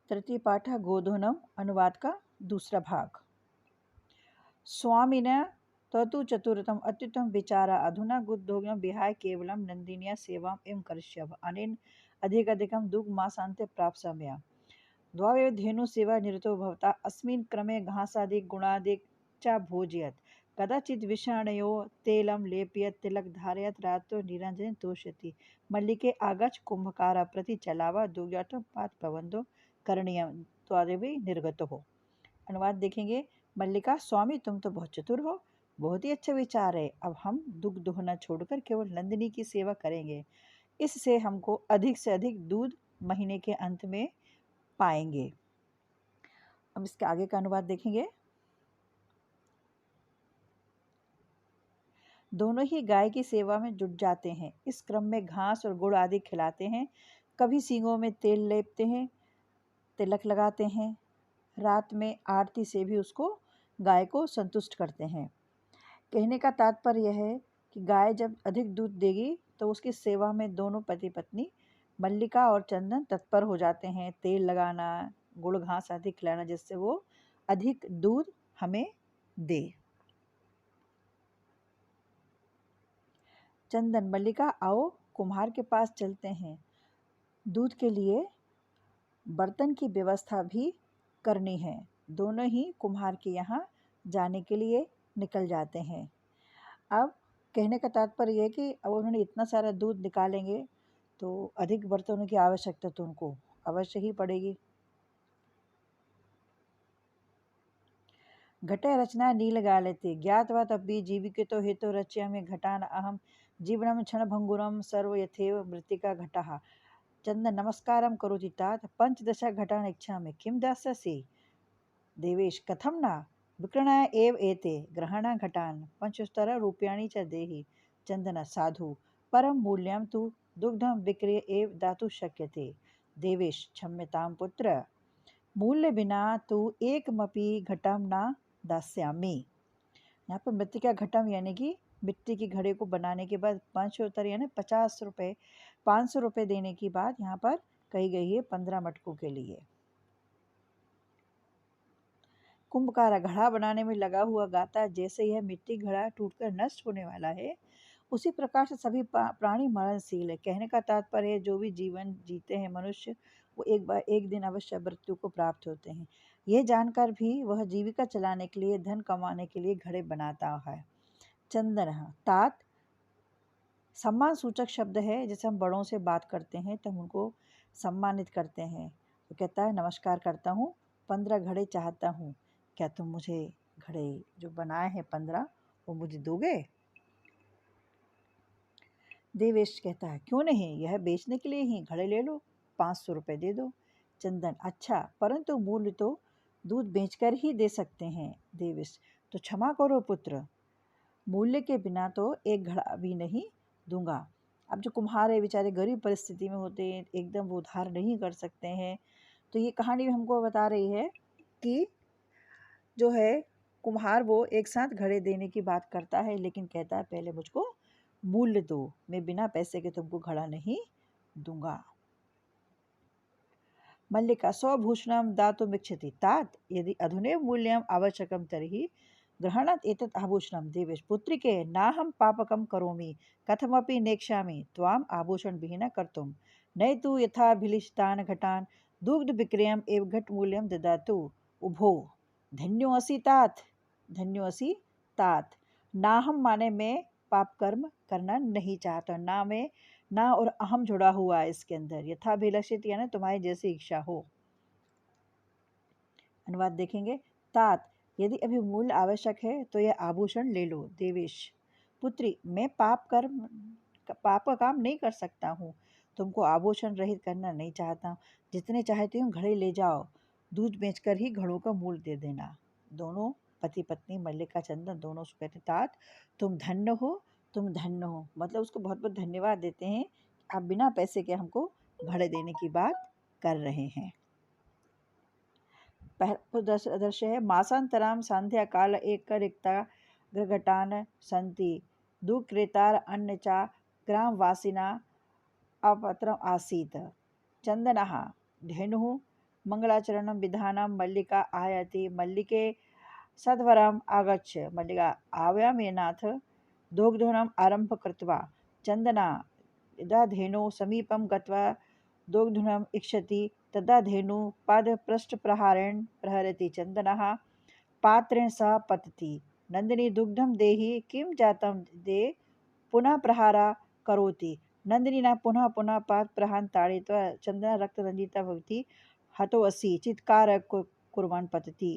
तृतीय पाठ गोधूनम अनुवाद का दूसरा भाग। स्वामिन ततु चतुरतम अत्युत्तम विचारा अधुना गुद्धोग्यम विहाय केवलम नंदिनिया सेवाम एवं करिष्यभ अनेन अधिकम दुग्ध मासान्ते प्राप्स्यामि। द्वावेव धेनु सेवा निरतो भवता अस्मिन् क्रमे घासादिक गुणादिक च भोजयत् कदाचित् विषाणयो तेलं लेपयत् तिलक धारयत् रात्रो निरंजन तोषयति मल्लिके आगच्छ कुंभकारा प्रति चलावा दुर्योधन पात प्रबंधो करणीय त्वादेवी निर्गत हो। अनुवाद देखेंगे। मल्लिका, स्वामी तुम तो बहुत चतुर हो, बहुत ही अच्छा विचार है। अब हम दुग्ध दोहना छोड़कर केवल नंदिनी की सेवा करेंगे, इससे हमको अधिक से अधिक दूध महीने के अंत में पाएंगे। अब इसके आगे का अनुवाद देखेंगे। दोनों ही गाय की सेवा में जुट जाते हैं। इस क्रम में घास और गुड़ आदि खिलाते हैं, कभी सींगों में तेल लेपते हैं, तिलक लगाते हैं, रात में आरती से भी उसको गाय को संतुष्ट करते हैं। कहने का तात्पर्य यह है कि गाय जब अधिक दूध देगी तो उसकी सेवा में दोनों पति पत्नी मल्लिका और चंदन तत्पर हो जाते हैं। तेल लगाना, गुड़ घास आदि खिलाना, जिससे वो अधिक दूध हमें दे। चंदन, मल्लिका आओ कुम्हार के पास चलते हैं, दूध के लिए बर्तन की व्यवस्था भी करनी है। दोनों ही कुम्हार के यहाँ जाने के लिए निकल जाते हैं। अब कहने का तात्पर्य है कि अब उन्होंने इतना सारा दूध निकालेंगे तो अधिक बर्तनों की आवश्यकता तो उनको अवश्य ही पड़ेगी। घटे रचना नील गालते ज्ञातवा तब्बी जीविकेतो हेतो रच्यामि घटान अहम जीवनम क्षणभंगुरम सर्व यथेव मृत्तिका घटः। चंदन, नमस्कारं करोति तात पंचदश घटान इच्छामि किं दास्यसि। देवेश, कथं न विक्रणाय एव एते ग्रहणा घटान पंचोत्तर रूप्याणि च देहि। चंदन, साधु परम मूल्यं तु दुग्धं विक्रय एव दातुं शक्यते। देवेश, क्षम्यतां पुत्र, मूल्य बिना तु एकमपि घटं न दास्यामि। यहाँ पर मृत्तिका घटम यानी कि मिट्टी की घड़े को बनाने के बाद पंचोत्तर यानी 50 रुपये 500 रुपये देने की बात यहाँ पर कही गई है 15 मटकों के लिए। कुंभकारा घड़ा बनाने में लगा हुआ गाता, जैसे यह मिट्टी घड़ा टूटकर नष्ट होने वाला है, उसी प्रकार से सभी प्राणी मरणशील है। कहने का तात्पर्य है जो भी जीवन जीते हैं मनुष्य, वो एक दिन अवश्य मृत्यु को प्राप्त होते हैं। यह जानकर भी वह जीविका चलाने के लिए, धन कमाने के लिए घड़े बनाता है। चंदन, तात सम्मान सूचक शब्द है। जैसे हम बड़ों से बात करते हैं तो हम उनको सम्मानित करते हैं। तो कहता है नमस्कार करता हूँ, 15 घड़े चाहता हूँ, क्या तुम मुझे घड़े जो बनाए हैं 15 वो मुझे दोगे। देवेश कहता है क्यों नहीं, यह बेचने के लिए ही घड़े ले लो, 500 रुपये दे दो। चंदन, अच्छा, परंतु मूल्य तो दूध बेचकर ही दे सकते हैं। देवेश, तो क्षमा करो पुत्र, मूल्य के बिना तो एक घड़ा भी नहीं दूंगा। अब जो कुम्हार है बेचारे गरीब परिस्थिति में होते हैं, एकदम वो उधार नहीं कर सकते हैं। तो ये कहानी हमको बता रही है कि जो है कुम्हार वो एक साथ घड़े देने की बात करता है, लेकिन कहता है पहले मुझको मूल्य दो, मैं बिना पैसे के तुमको घड़ा नहीं दूंगा। मल्लिका, स्वभूषणं दातुमिच्छति तात यदि अधुनैव मूल्यम् आवश्यकं तर्हि ग्रहणात् एतत् आभूषणं। देवेश, पुत्रिके नाहं पापकं करोमि, कथमपि नेक्ष्यामि त्वाम् आभूषणविहीना कर्तुं। न तु यथाभिलिषितान् घटान् दुग्धविक्रयम् एव घटमूल्यं ददातु उभो। धन्योऽसि तात, धन्योऽसि तात। नाहम माने मैं पाप कर्म करना नहीं चाहता, ना मैं ना और अहम जुड़ा हुआ है इसके अंदर। यथाभिलषित यानी तुम्हारी जैसी इच्छा हो। अनुवाद देखेंगे। तात, यदि अभी मूल्य आवश्यक है तो यह आभूषण ले लो। देवेश, पुत्री, मैं पाप का काम नहीं कर सकता हूँ, तुमको आभूषण रहित करना नहीं चाहता। जितने चाहती हूँ घड़े ले जाओ, दूध बेचकर ही घड़ों का मूल्य दे देना। दोनों पति पत्नी मल्लिका चंदन दोनों उसको कहते तात तुम धन्य हो, तुम धन्य हो, मतलब उसको बहुत बहुत धन्यवाद देते हैं, आप बिना पैसे के हमको घड़े देने की बात कर रहे हैं। दृश्य है। मासांतराम संध्या काल एक रिक्ता गृघटान संति दुक्रेतार अन्य चा ग्रामवासिना अपत्रम आसीत। चंदनः धेनुः मंगलाचरणं विधानं मल्लिका आयाति मल्लिके सध्वरम् आगच्छ मल्लिका आव्यामेनाथ दोग्धनम् आरम्भ कृत्वा चन्दना यदा धेनोः समीपं गत्वा दोग्धनम् इक्षति तदा धेनुः पादपृष्ठप्रहारेण प्रहरति चन्दनः पात्रेण सह पतति नन्दिनी दुग्धं देहि किं जातं दे पुनः प्रहारा करोति नन्दिनीना पुनः पुनः पादप्रहारं ताडयित्वा चन्दना रक्तरञ्जिता भवति हतोऽसि चित्कार कुर्वन् पतति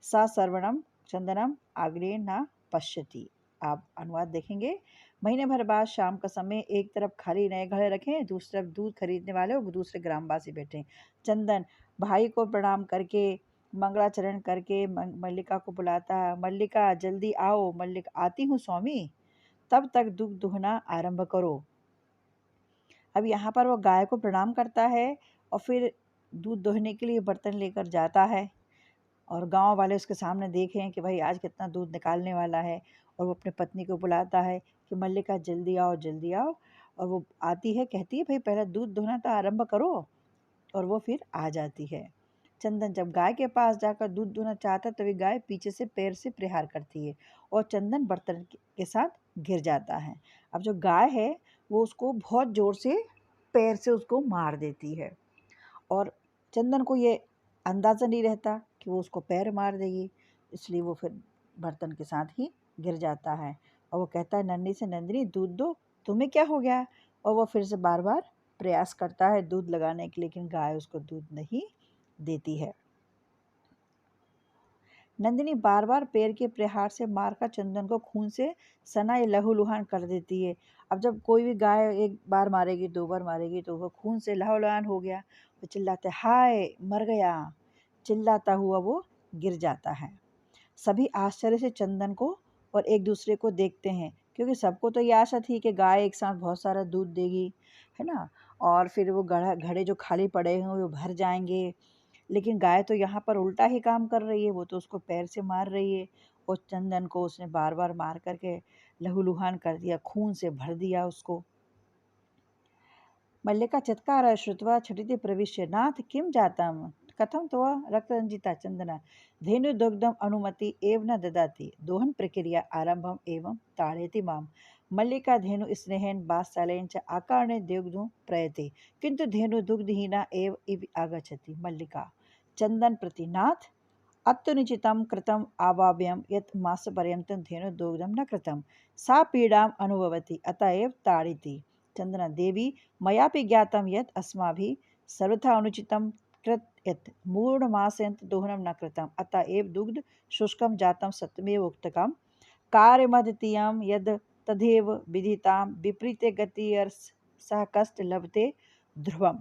सा सर्वणं चंदनम आग्नेय न पश्यति। आप अनुवाद देखेंगे। महीने भर बाद शाम का समय एक तरफ खाली नए घड़े रखे दूसरी तरफ दूध खरीदने वाले और दूसरे ग्रामवासी बैठे। चंदन भाई को प्रणाम करके मंगलाचरण करके मल्लिका को बुलाता है। मल्लिका जल्दी आओ। मल्लिका आती हूँ स्वामी। तब तक दूध दुहना आरंभ करो। अब यहाँ पर वो गाय को प्रणाम करता है और फिर दूध दोहने के लिए बर्तन लेकर जाता है और गांव वाले उसके सामने देखें कि भाई आज कितना दूध निकालने वाला है और वो अपनी पत्नी को बुलाता है कि मल्लिका जल्दी आओ जल्दी आओ। और वो आती है, कहती है भाई पहले दूध दोहना तो आरंभ करो और वो फिर आ जाती है। चंदन जब गाय के पास जाकर दूध दोहना चाहता है तभी गाय पीछे से पैर से प्रहार करती है और चंदन बर्तन के साथ गिर जाता है। अब जो गाय है वो उसको बहुत ज़ोर से पैर से उसको मार देती है और चंदन को ये अंदाज़ा नहीं रहता कि वो उसको पैर मार देगी, इसलिए वो फिर बर्तन के साथ ही गिर जाता है और वो कहता है नन्ही से नंदिनी दूध दो, तुम्हें क्या हो गया। और वो फिर से बार बार प्रयास करता है दूध लगाने के, लेकिन गाय उसको दूध नहीं देती है। नंदिनी बार बार पैर के प्रहार से मारकर चंदन को खून से सना या लहूलुहान कर देती है। अब जब कोई भी गाय एक बार मारेगी दो बार मारेगी तो वो खून से लहूलुहान हो गया। वो चिल्लाते हाय मर गया, चिल्लाता हुआ वो गिर जाता है। सभी आश्चर्य से चंदन को और एक दूसरे को देखते हैं क्योंकि सबको तो ये आशा थी कि गाय एक साथ बहुत सारा दूध देगी, है ना, और फिर वो घड़े जो खाली पड़े हैं वो भर जाएंगे। लेकिन गाय तो यहाँ पर उल्टा ही काम कर रही है, वो तो उसको पैर से मार रही है और चंदन को उसने बार बार मार करके लहूलुहान कर दिया, खून से भर दिया उसको। मल्लिका चत्कार श्रुत्वा झटिति प्रविश्य नाथ किं जातं कथं तव रक्तरञ्जिता चन्दना धेनुदुग्धम् अनुमति एव न ददाति दोहन प्रक्रिया आरम्भम् एवं ताडयति माम्। मल्लिका धेनु स्नेहेन वात्सल्येन च आकर्ण्य दुग्धं प्रयते किन्तु धेनु दुग्धहीना एव इव आगच्छति। मल्लिका चन्दन प्रति नाथ अत्युनिचितं कृतम् आवाभ्यं यत् मासपर्यन्तं धेनुदुग्धं न कृतं सा पीडाम् अनुभवति अतः एव ताडिति। चन्दना देवी मयापि ज्ञातं यत् अस्माभिः सर्वथा अनुचितं कृत यत् मूढमासयन्त दोहनं न कृतम् अतः एव दुग्ध शुष्कं जातं सत्यमेव उक्तकं कार्यमद्वितीयं यद् तथैव विदितां विपरीते गतिर् सह कष्ट लभते ध्रुवम्।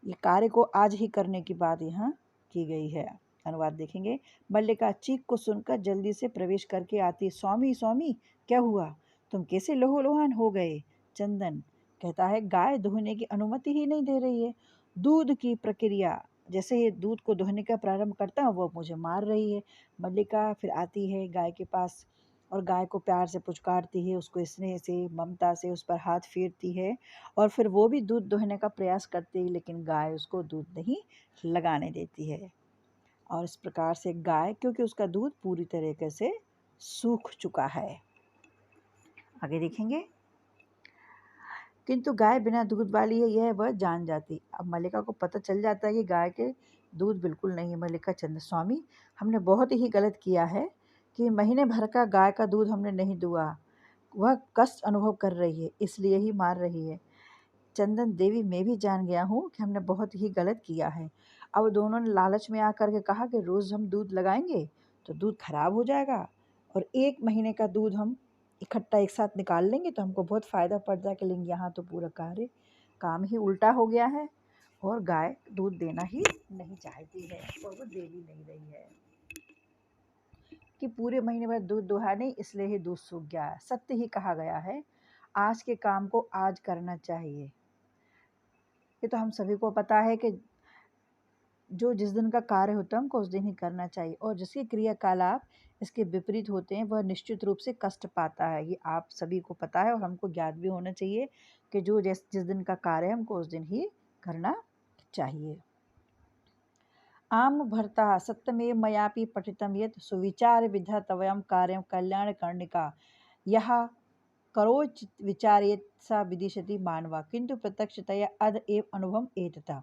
ये कार्य को आज ही करने की बात यहाँ की गई है। अनुवाद देखेंगे। मल्लिका चीख को सुनकर जल्दी से प्रवेश करके आती। स्वामी स्वामी क्या हुआ, तुम कैसे लहूलुहान हो गए। चंदन कहता है गाय दुहने की अनुमति ही नहीं दे रही है, दूध की प्रक्रिया जैसे ही दूध को दुहने का प्रारंभ करता है वो मुझे मार रही है। मल्लिका फिर आती है गाय के पास और गाय को प्यार से पुचकारती है, उसको स्नेह से ममता से उस पर हाथ फेरती है और फिर वो भी दूध दुहने का प्रयास करती है, लेकिन गाय उसको दूध नहीं लगाने देती है। और इस प्रकार से गाय, क्योंकि उसका दूध पूरी तरीके से सूख चुका है। आगे देखेंगे। किंतु गाय बिना दूध वाली है यह वह जान जाती। अब मल्लिका को पता चल जाता है कि गाय के दूध बिल्कुल नहीं है। मल्लिका चंद्र स्वामी हमने बहुत ही गलत किया है कि महीने भर का गाय का दूध हमने नहीं दुआ, वह कष्ट अनुभव कर रही है इसलिए ही मार रही है। चंदन देवी मैं भी जान गया हूँ कि हमने बहुत ही गलत किया है। अब दोनों ने लालच में आकर के कहा कि रोज़ हम दूध लगाएंगे तो दूध खराब हो जाएगा और 1 महीने का दूध हम इकट्ठा एक साथ निकाल लेंगे तो हमको बहुत फ़ायदा पड़ जाएगा। लेकिन यहाँ तो पूरा काम ही उल्टा हो गया है और गाय दूध देना ही नहीं चाहती है और वो दे भी नहीं रही है कि पूरे महीने भर दूध दुहा नहीं, इसलिए ही दूध सूख गया है। सत्य ही कहा गया है, आज के काम को आज करना चाहिए। ये तो हम सभी को पता है कि जो जिस दिन का कार्य होता है हमको उस दिन ही करना चाहिए और जिसके क्रियाकलाप इसके विपरीत होते हैं वह निश्चित रूप से कष्ट पाता है। ये आप सभी को पता है और हमको ज्ञात भी होना चाहिए कि जो जिस दिन का कार्य है हमको उस दिन ही करना चाहिए। आम भर्ता सत्यमेव मयापि पठितं यत् सुविचार विधातव्यं कार्यं कल्याणकर्णिका यः करोच विचारेत सा विदिशति मानवा किंतु प्रत्यक्षतया अद एव अनुभवम् एतथा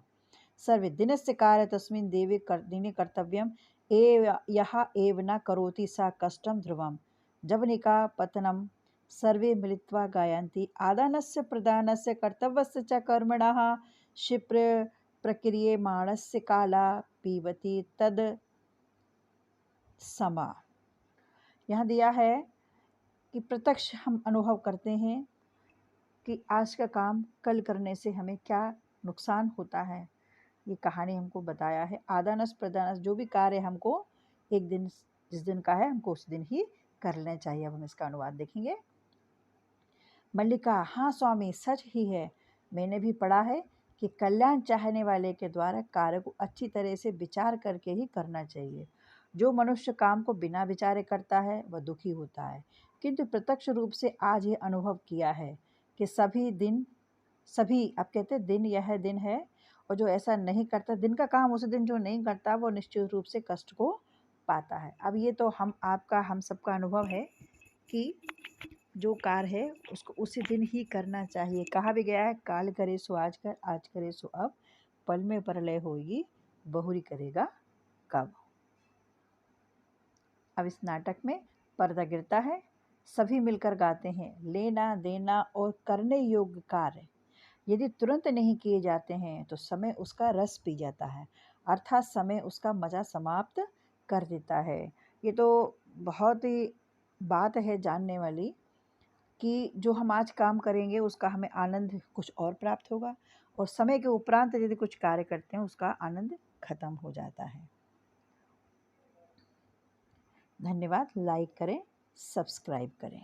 सर्वे दिनस्य कार्य तस्मिन् दिने कर्तव्यम् एव यः एव न करोति सा कष्टं ध्रुवम् जवनिका पतनं सर्वे मिलित्वा गायन्ति आदानस्य प्रदानस्य कर्तव्यस्य च कर्मणः क्षिप्र प्रक्रियमाणस्य काला पीबति तद समा। यहाँ दिया है कि प्रत्यक्ष हम अनुभव करते हैं कि आज का काम कल करने से हमें क्या नुकसान होता है। ये कहानी हमको बताया है आदानस प्रदानस जो भी कार्य हमको एक दिन जिस दिन का है हमको उस दिन ही कर लेना चाहिए। अब हम इसका अनुवाद देखेंगे। मल्लिका हाँ स्वामी सच ही है, मैंने भी पढ़ा है कि कल्याण चाहने वाले के द्वारा कार्य को अच्छी तरह से विचार करके ही करना चाहिए। जो मनुष्य काम को बिना विचारे करता है वह दुखी होता है, किंतु प्रत्यक्ष रूप से आज ये अनुभव किया है कि सभी अब कहते हैं दिन यह दिन है, और जो ऐसा नहीं करता दिन का काम उस दिन जो नहीं करता वो निश्चित रूप से कष्ट को पाता है। अब ये तो हम सबका अनुभव है कि जो कार्य है उसको उसी दिन ही करना चाहिए। कहा भी गया है काल करे सो आज कर, आज करे सो अब, पल में प्रलय होगी बहुरी करेगा कब। अब इस नाटक में पर्दा गिरता है, सभी मिलकर गाते हैं लेना देना और करने योग्य कार्य यदि तुरंत नहीं किए जाते हैं तो समय उसका रस पी जाता है, अर्थात समय उसका मज़ा समाप्त कर देता है। ये तो बहुत ही बात है जानने वाली कि जो हम आज काम करेंगे उसका हमें आनंद कुछ और प्राप्त होगा, और समय के उपरांत यदि कुछ कार्य करते हैं उसका आनंद खत्म हो जाता है। धन्यवाद। लाइक करें, सब्सक्राइब करें।